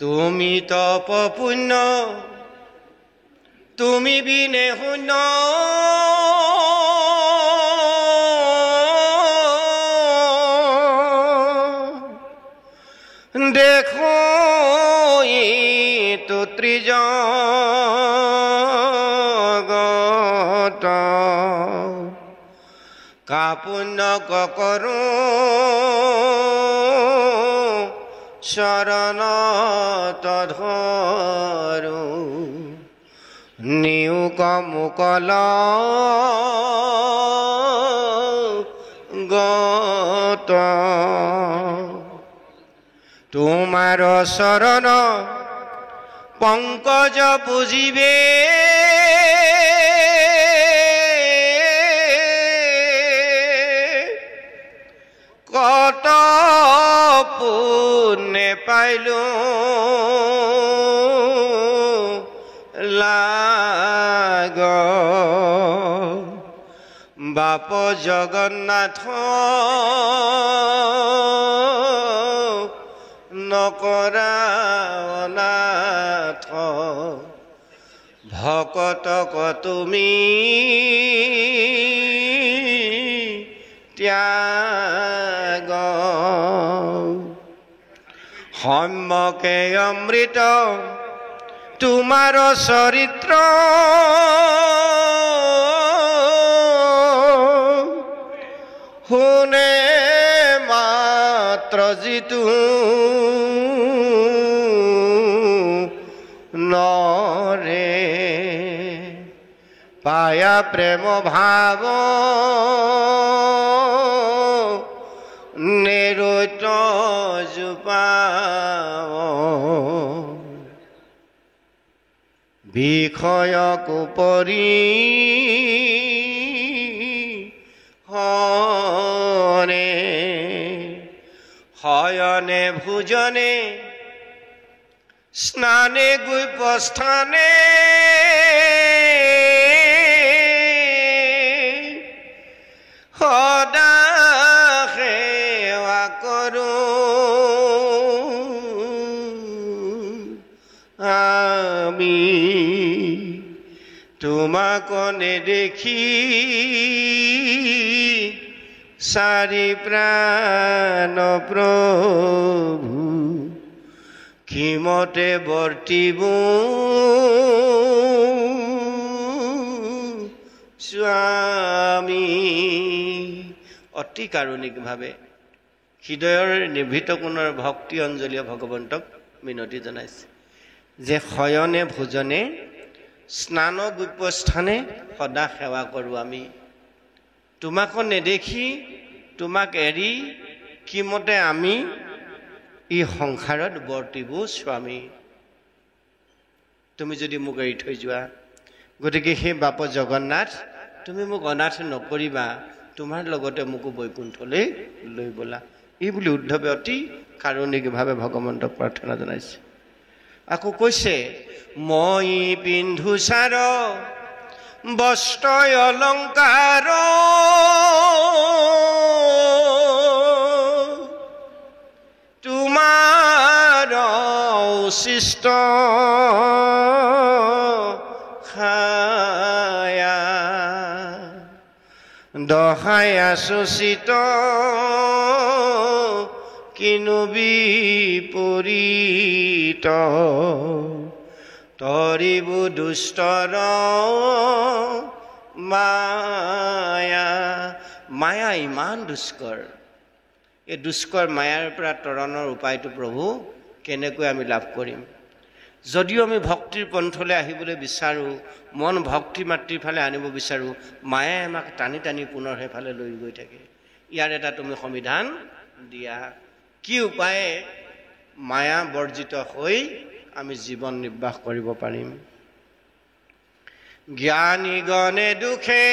তুমি তপ পুণ্য তুমি বিনে শূন্য দেখো তো ত্ৰিজগত কা পুণ্য কৰো শৰণ ধৰো নিউক মুকল গত তোমাৰ শৰণ পঙ্কজ পুজিবে কত পুণ্যে পাইলু লাগ বাপ জগন্নাথ নকৰা অনাথ ভকতক তুমি ত্যাগ সম্যকে অমৃত তোমাৰ চৰিত্ৰ শুনে মাত্ৰ যিটো নৰে পায়া প্ৰেম ভাৱ নিৰুত জোপাও বিষয়ক উপৰি হৰে শয়নে ভোজনে স্নানে গুপ্তস্থানে সদা সেৱা কৰো আমি তোমাক নেদেখি চাৰি প্ৰাণ প্ৰভু কিমতে বৰ্তিব স্বামী। অতি কাৰুণিকভাৱে হৃদয়ৰ নিভৃত কোণৰ ভক্তি অঞ্জলিয়ে ভগৱন্তক মিনতি জনাইছে যে শয়নে ভোজনে স্নান গুপ্তস্থানে সদা সেৱা কৰোঁ আমি। তোমাক নেদেখি তোমাক এৰি কিমতে আমি এই সংসাৰত বৰ্তিব স্বামী। তুমি যদি মোক এৰি থৈ যোৱা, গতিকে সেই বাপ জগন্নাথ তুমি মোক অনাথ নকৰিবা, তোমাৰ লগতে মোকো বৈকুণ্ঠলৈ লৈ বলা। এই বুলি উদ্ধৱে অতি কাৰুণিকভাৱে ভগৱন্তক প্ৰাৰ্থনা জনাইছে। আকৌ কৈছে মই পিন্ধো চাৰ বস্ত্ৰ অলংকাৰ তোমাৰ উচিষ্ট খায়া দহায়া সুচিত কিনো বিপৰীত তৰিবু দুষ্টৰ মায়া। মায়া ইমান দুষ্কৰ, এই দুষ্কৰ মায়াৰ পৰা তৰণৰ উপায়টো প্ৰভু কেনেকৈ আমি লাভ কৰিম? যদিও আমি ভক্তিৰ পন্থলৈ আহিবলৈ বিচাৰোঁ, মন ভক্তি মাতৃৰ ফালে আনিব বিচাৰোঁ, মায়াই আমাক টানি টানি পুনৰ সেইফালে লৈ গৈ থাকে। ইয়াৰ এটা তুমি সমিধান দিয়া। কি উপায়ে মায়া বৰ্জিত হৈ আমি জীৱন নিৰ্বাহ কৰিব পাৰিম? জ্ঞানী গণে দুখে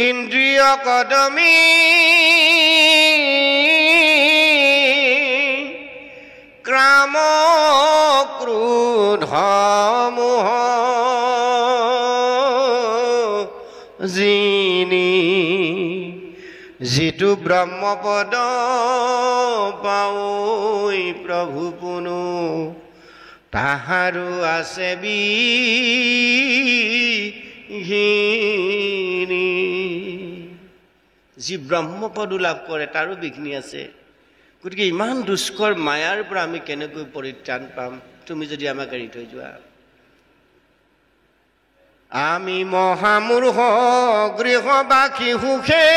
ইন্দ্ৰিয় কদমী ক্ৰাম ক্ৰোধ মোহ যিনি যিটো ব্ৰহ্মপদ পাৱৈ প্ৰভু পুনু তাহাৰো আছে বিঘিনি। যি ব্ৰহ্মপদো লাভ কৰে তাৰো বিঘিনি আছে। গতিকে ইমান দুষ্কৰ মায়াৰ পৰা আমি কেনেকৈ পৰিত্ৰাণ পাম তুমি যদি আমাক এৰি থৈ যোৱা? আমি মহামূৰ্খ গৃহবাসী সুখে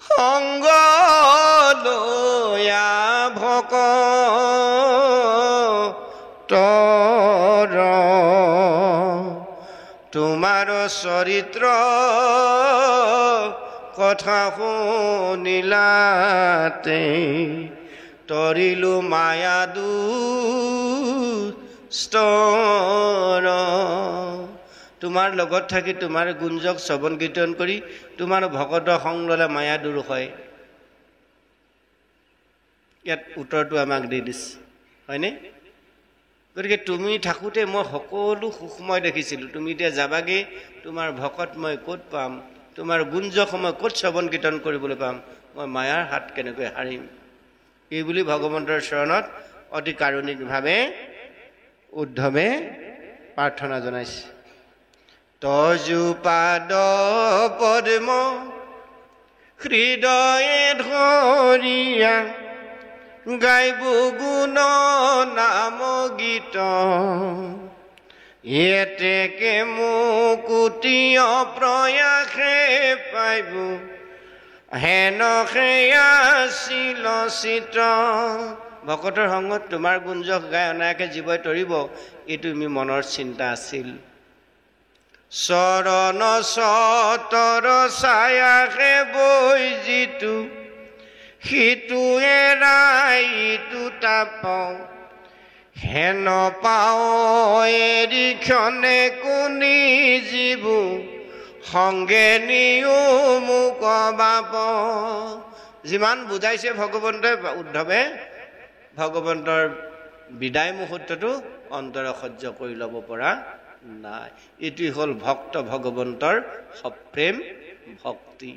সংগ লয়া ভকতৰ তোমাৰ চৰিত্ৰ কথা শুনিলাতে তৰিলো মায়া দুষ্টৰ। তোমাৰ লগত থাকি তোমাৰ গুঞ্জক শ্ৰৱণ কীৰ্তন কৰি তোমাৰ ভকত সংগ ল'লে মায়া দূৰ হয়। ইয়াত উত্তৰটো আমাক দি দিছে, হয়নে? গতিকে তুমি থাকোঁতে মই সকলো সুখ মই দেখিছিলোঁ। তুমি এতিয়া যাবাগে, তোমাৰ ভকত মই ক'ত পাম? তোমাৰ গুঞ্জক মই ক'ত শ্ৰৱণ কীৰ্তন কৰিবলৈ পাম? মই মায়াৰ হাত কেনেকৈ হাৰিম? এইবুলি ভগৱন্তৰ চৰণত অতি কাৰুণিকভাৱে উদ্ধৱে প্ৰাৰ্থনা জনাইছে। তজু পাদ পদ্ম হৃদয়ে ধৰিয়া গাইব গুণ নাম গীত এতেকে মুকুটিয় প্ৰয়াসে পাইব হেন সেয়াছিল চিত। ভকতৰ সংগত তোমাৰ গুঞ্জক গাই অনায়াসে জীৱই তৰিব, এইটো তুমি মনৰ চিন্তা আছিল। চৰণ সতৰ ছায়াহে বৈ যিটো সিটো এৰাই ইটো তাপ হেন পাওঁ এৰি ক্ষণে কোনি জীৱ সংগে নিও মোক বাপ। যিমান বুজাইছে ভগৱন্তই উদ্ধৱে ভগৱন্তৰ বিদায় মুহূৰ্তটো অন্তৰে সহ্য কৰি ল'ব পৰা নাই। এইটোৱেই হ'ল ভক্ত ভগৱন্তৰ সপ্ৰেম ভক্তি।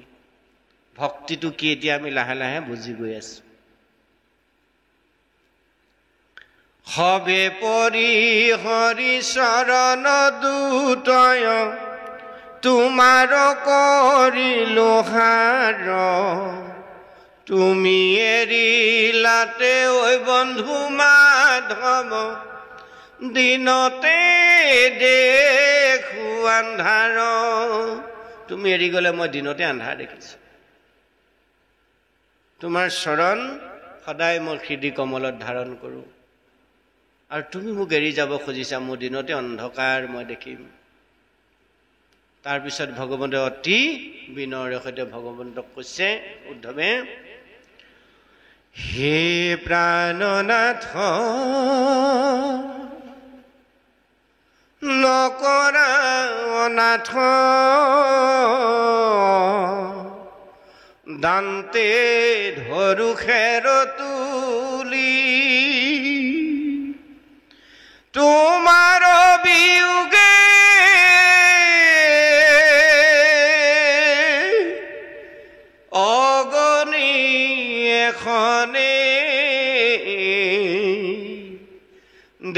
ভক্তিটো কি এতিয়া আমি লাহে লাহে বুজি গৈ আছো। সবে পৰি হৰি চৰণ দুতয় তোমাৰ কৰিলো সাৰ তুমি এৰিলাতে ঐ বন্ধু মাধৱ দিনতে দেখো আন্ধাৰ। তুমি এৰি গ'লে মই দিনতে আন্ধাৰ দেখিছো। তোমাৰ চৰণ সদায় মই হৃদয় কমলত ধাৰণ কৰোঁ আৰু তুমি মোক এৰি যাব খুজিছা, মোৰ দিনতে অন্ধকাৰ মই দেখিম। তাৰপিছত ভগৱন্তে অতি বিনয়ৰ সৈতে ভগৱন্তক কৈছে উদ্ধৱে, হে প্ৰাণনাথ নকৰা অনাথ দান্তে ধৰু খেৰ তুলি তোমাৰ বিয়োগে অগণি এখনে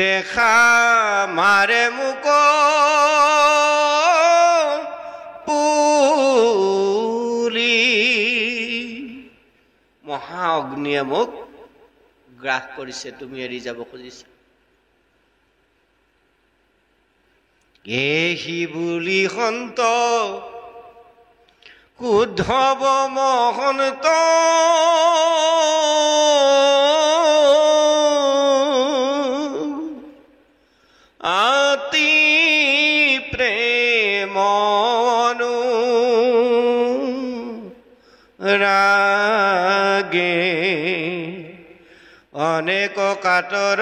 দেখা মাৰে মোক পুলি। মহা অগ্নিয়ে মোক গ্ৰাস কৰিছে, তুমি এৰি যাব খুজিছা। এহি বুলি সন্ত উদ্ধৱ মহন্ত আতি প্ৰেমনু ৰাগে অনেক কাতৰ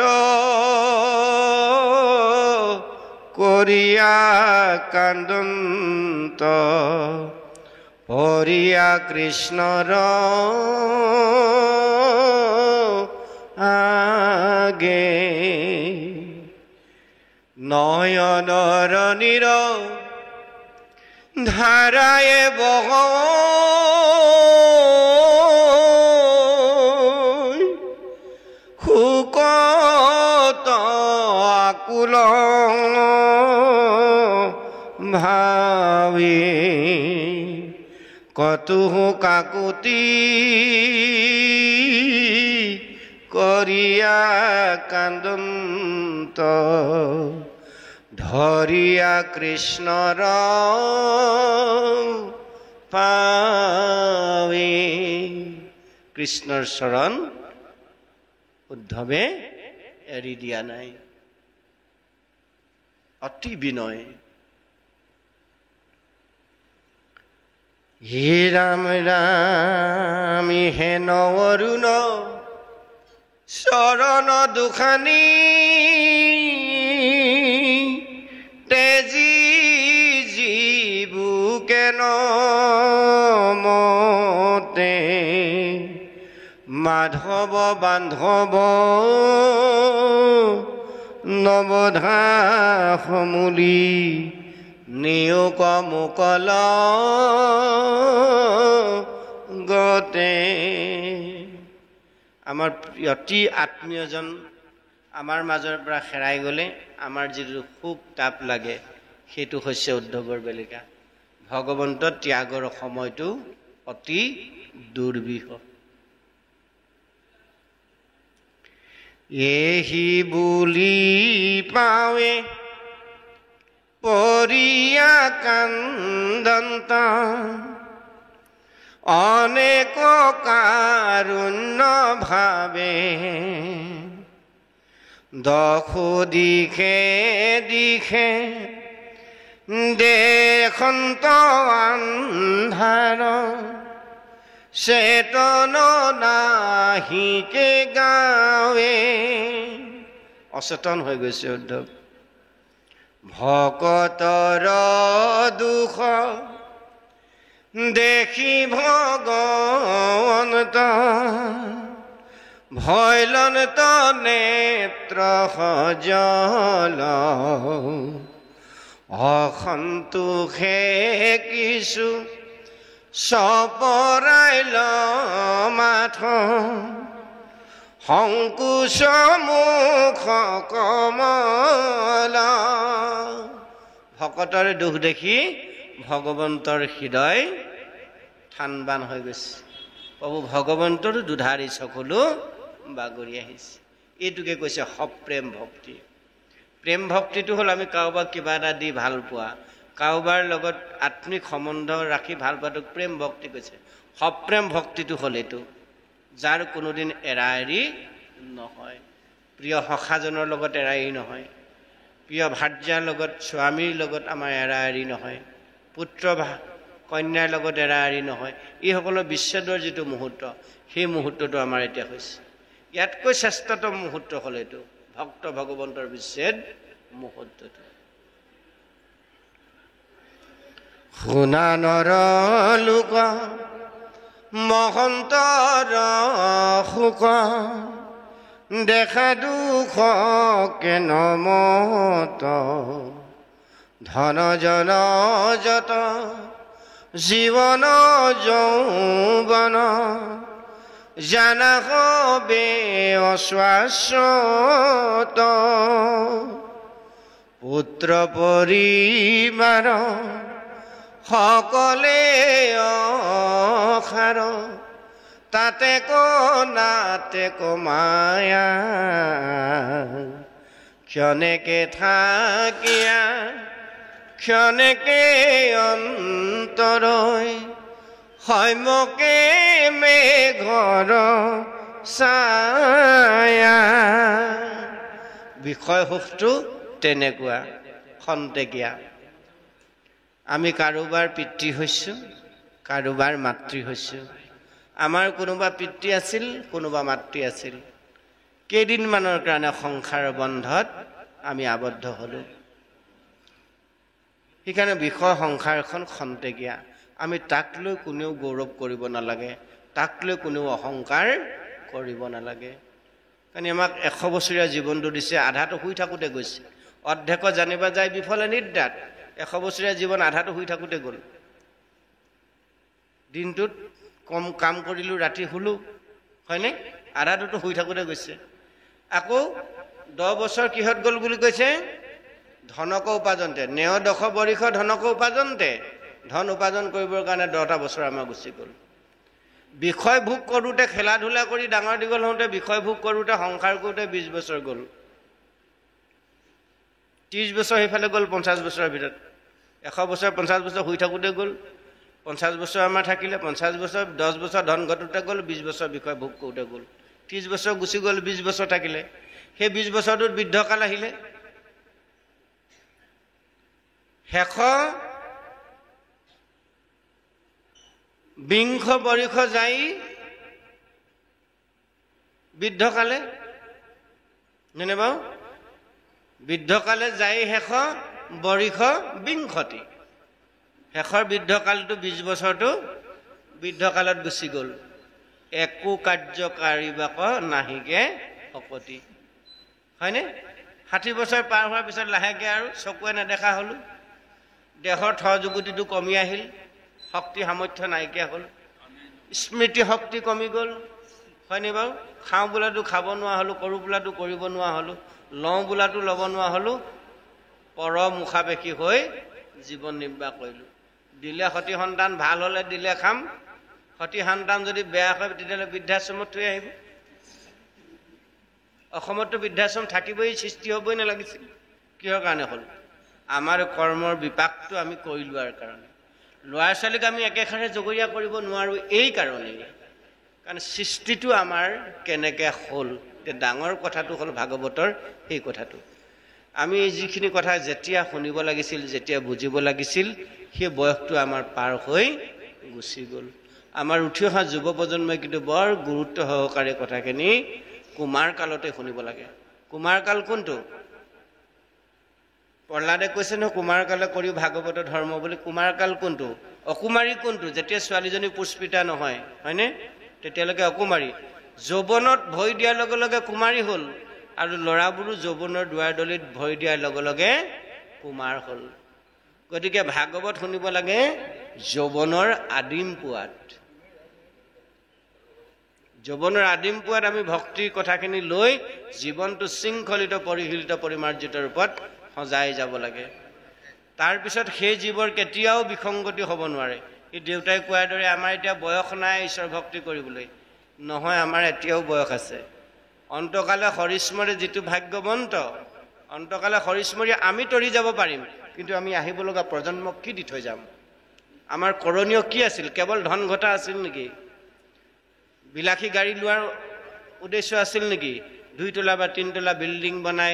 কৰিয়া কান্দন্ত হৰিয়া কৃষ্ণৰ আগে নয়নৰ নীৰ ধাৰায়ে বহ শুকত আকুল ভাবি কতুহু কাকুতি কৰিয়া কান্দন্ত ধৰিয়া কৃষ্ণৰ পাৱে। কৃষ্ণৰ চৰণ উদ্ধৱে এৰি দিয়া নাই, অতি বিনয়। হে ৰাম ৰাম হে নৱৰুণ চৰণ দুখানি তেজি জীবুকে নমতে মাধৱ বান্ধৱ নৱধা সমূলি নিয়োগ মুকল গতে। আমাৰ অতি আত্মীয়জন আমাৰ মাজৰ পৰা হেৰাই গ'লে আমাৰ যিটো সুখ তাপ লাগে সেইটো হৈছে উদ্ধৱৰ বেলিকা। ভগৱন্তৰ ত্যাগৰ সময়টো অতি দুৰ্বিহ। এহি বুলি পাৱে পৰিয়া কান্দন্ত অনেক কাৰুণ্য ভাবে দখো দিশে দিশে দেখন্ত আন্ধাৰ চেতন নাহিকে গাৱে। অচেতন হৈ গৈছে উদ্ধৱ। ভকতৰ দুখ দেখি ভগৱন্ত ভয়লন্ত নেত্ৰ সজল অসন্তোষে কিছু চপৰাইল মাথ সংকোচ মুখ কমল। ভকতৰ দুখ দেখি ভগৱন্তৰ হৃদয় থানবান হৈ গৈছে। প্ৰভু ভগৱন্তৰো দুধাৰি চকুলো বাগৰি আহিছে। এইটোকে কৈছে সপ্ৰেম ভক্তি। প্ৰেম ভক্তিটো হ'ল আমি কাৰোবাক কিবা এটা দি ভাল পোৱা, কাৰোবাৰ লগত আত্মিক সম্বন্ধ ৰাখি ভাল পোৱাটোক প্ৰেম ভক্তি কৈছে। সপ্ৰেম ভক্তিটো হ'ল এইটো, যাৰ কোনোদিন এৰা এৰি নহয়। প্ৰিয় সখাজনৰ লগত এৰা এৰি নহয়, প্ৰিয় ভাৰ্যাৰ লগত স্বামীৰ লগত আমাৰ এৰা এৰি নহয়, পুত্ৰ কন্যাৰ লগত এৰা এৰি নহয়। এইসকলৰ বিচ্ছেদৰ যিটো মুহূৰ্ত, সেই মুহূৰ্তটো আমাৰ এতিয়া হৈছে। ইয়াতকৈ শ্ৰেষ্ঠতম মুহূৰ্ত হ'ল এইটো ভক্ত ভগৱন্তৰ বিচ্ছেদ মুহূৰ্তটো। শুনা নৰ লোক মহন্তৰ শোক দেখা দুখ কেন মত ধন জন যত জীবন যৌবন জানা হবে অশ্বাশ্বত পুত্ৰ পৰিবাৰ সকলে অসাৰ তাতে নাতে মায়া ক্ষণেকে থাকিয়া ক্ষণেকে অন্তৰৈ হৈমকে মেঘৰ ছায়া। বিষয় সুখটো তেনেকুৱা খন্তেকীয়া। আমি কাৰোবাৰ পিতৃ হৈছোঁ, কাৰোবাৰ মাতৃ হৈছোঁ। আমাৰ কোনোবা পিতৃ আছিল, কোনোবা মাতৃ আছিল। কেইদিনমানৰ কাৰণে সংসাৰৰ বন্ধত আমি আবদ্ধ হ'লোঁ। সেইকাৰণে বিষয় সংসাৰখন খন্তেকীয়া। আমি তাক লৈ কোনেও গৌৰৱ কৰিব নালাগে, তাক লৈ কোনেও অহংকাৰ কৰিব নালাগে। কাৰণ আমাক 100 বছৰীয়া জীৱনটো দিছে, আধাটো শুই থাকোঁতে গৈছে। অৰ্ধেক জানিবা যায় বিফলে নিদ্ৰাত। 100 বছৰীয়া জীৱন আধাটো শুই থাকোঁতে গ'ল। দিনটোত কম কাম কৰিলোঁ, ৰাতি শুলোঁ, হয়নে? আধাটোতো শুই থাকোঁতে গৈছে। আকৌ 10 বছৰ কিহত গ'ল বুলি কৈছে? ধনক উপাৰ্জনতে। নেয় দশ বৰিষ ধনক উপাৰ্জনতে। ধন উপাৰ্জন কৰিবৰ কাৰণে 10টা বছৰ আমাৰ গুচি গ'ল। বিষয় ভোগ কৰোঁতে, খেলা ধূলা কৰি ডাঙৰ দীঘল হওঁতে, বিষয় ভোগ কৰোঁতে, সংসাৰ কৰোঁতে 20 বছৰ গ'ল। 30 বছৰ সেইফালে গ'ল 50 বছৰৰ ভিতৰত। 100 বছৰ 50 বছৰ শুই থাকোঁতে গ'ল। 50 বছৰ আমাৰ থাকিলে, 50 বছৰ 10 বছৰ ধন ঘটোতে গ'ল, 20 বছৰ বিষয় ভোগ কৰোঁতে গ'ল। 30 বছৰ গুচি গ'ল, 20 বছৰ থাকিলে। সেই 20 বছৰটোত বৃদ্ধকাল আহিলে। শেষ 20 বৰিষ যাই বৃদ্ধকালে, জানে বাৰু? বৃদ্ধকালে যাই শেষ বৰিষ 20। শেষৰ বৃদ্ধকালটো 20 বছৰটো বৃদ্ধকালত গুচি গ'ল। একো কাৰ্যকাৰিবাক নাহিকে শকতি, হয়নে? 60 বছৰ পাৰ হোৱাৰ পিছত লাহেকৈ আৰু চকুৱে নেদেখা হ'লোঁ। দেহৰ থৰ যুগুটিটো কমি আহিল, শক্তি সামৰ্থ্য নাইকিয়া হ'ল, স্মৃতি শক্তি কমি গ'ল, হয়নে বাৰু? খাওঁ বোলাটো খাব নোৱাৰা হ'লোঁ, কৰোঁ বোলাটো কৰিব নোৱাৰা হ'লোঁ, লওঁ বোলাটো ল'ব নোৱাৰা হ'লোঁ। পৰ মুখাপেক্ষী হৈ জীৱন নিৰ্বাহ কৰিলোঁ। দিলে সতি সন্তান ভাল হ'লে দিলে খাম, সতি সন্তান যদি বেয়া হয় তেতিয়াহ'লে বৃদ্ধাশ্ৰমত থৈ আহিব। অসমততো বৃদ্ধাশ্ৰম থাকিবই, সৃষ্টি হ'বই নালাগিছিল। কিহৰ কাৰণে হ'ল? আমাৰ কৰ্মৰ বিপাকটো আমি কৰি লোৱাৰ কাৰণে। ল'ৰা ছোৱালীক আমি একেষাৰে জগৰীয়া কৰিব নোৱাৰোঁ এই কাৰণেই, কাৰণ সৃষ্টিটো আমাৰ কেনেকৈ হ'ল। এতিয়া ডাঙৰ কথাটো হ'ল ভাগৱতৰ সেই কথাটো। আমি যিখিনি কথা যেতিয়া শুনিব লাগিছিল, যেতিয়া বুজিব লাগিছিল, সেই বয়সটো আমাৰ পাৰ হৈ গুচি গ'ল। আমাৰ উঠি অহা যুৱ প্ৰজন্মই কিন্তু বৰ গুৰুত্ব সহকাৰে কথাখিনি কুমাৰ কালতে শুনিব লাগে। কুমাৰ কাল কোনটো? প্ৰহ্লাদে কৈছে নহয় কুমাৰ কালে কৰি ভাগৱত ধৰ্ম বুলি। কুমাৰ কাল কোনটো? অকুমাৰী কোনটো? যেতিয়া ছোৱালীজনী পুষ্পিতা নহয়, হয়নে? তেতিয়ালৈকে অকুমাৰী। যৌৱনত ভৰি দিয়াৰ লগে লগে কুমাৰী হ'ল, আৰু ল'ৰাবোৰো যৌৱনৰ দুৱাৰদলিত ভৰি দিয়াৰ লগে লগে কুমাৰ হ'ল। গতিকে ভাগৱত শুনিব লাগে যৌৱনৰ আদিম পুৱাত। যৌৱনৰ আদিম পুৱাত আমি ভক্তিৰ কথাখিনি লৈ জীৱনটো শৃংখলিত, পৰিশীলিত, পৰিমাৰ্জিত ৰূপত সজাই যাব লাগে। তাৰপিছত সেই জীৱৰ কেতিয়াও বিসংগতি হ'ব নোৱাৰে। এই দেউতাই কোৱাৰ দৰে আমাৰ এতিয়া বয়স নাই ঈশ্বৰ ভক্তি কৰিবলৈ, নহয়, আমাৰ এতিয়াও বয়স আছে। অন্তকালে হৰিস্মৰে যিটো ভাগ্যৱন্ত, অন্তকালে হৰিস্মৰি আমি তৰি যাব পাৰিম, কিন্তু আমি আহিব লগা প্ৰজন্মক কি দি থৈ যাম? আমাৰ কৰণীয় কি আছিল? কেৱল ধন ঘটা আছিল নেকি? বিলাসী গাড়ী লোৱাৰ উদ্দেশ্য আছিল নেকি? 2 তলা বা 3 তলা বিল্ডিং বনাই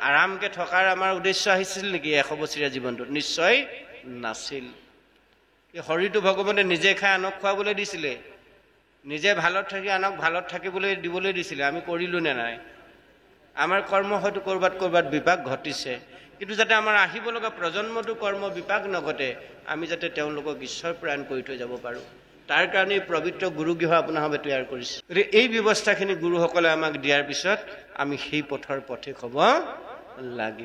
আৰামকৈ থকাৰ আমাৰ উদ্দেশ্য আহিছিল নেকি 100 বছৰীয়া জীৱনটোত? নিশ্চয় নাছিল। এই শৰীৰটো ভগৱানে নিজে খাই আনক খুৱাবলৈ দিছিলে, নিজে ভালত থাকি আনক ভালত থাকিবলৈ দিবলৈ দিছিলে। আমি কৰিলোঁ নে নাই? আমাৰ কৰ্ম হয়তো ক'ৰবাত বিপাক ঘটিছে, কিন্তু যাতে আমাৰ আহিব লগা প্ৰজন্মটো কৰ্ম বিপাক নঘটে, আমি যাতে তেওঁলোকক ঈশ্বৰ প্ৰাণ কৰি থৈ যাব পাৰোঁ, তাৰ কাৰণে পবিত্ৰ গুৰুগৃহ আপোনাৰভাৱে তৈয়াৰ কৰিছে। গতিকে এই ব্যৱস্থাখিনি গুৰুসকলে আমাক দিয়াৰ পিছত আমি সেই পথৰ পথিক হ'ব লাগে।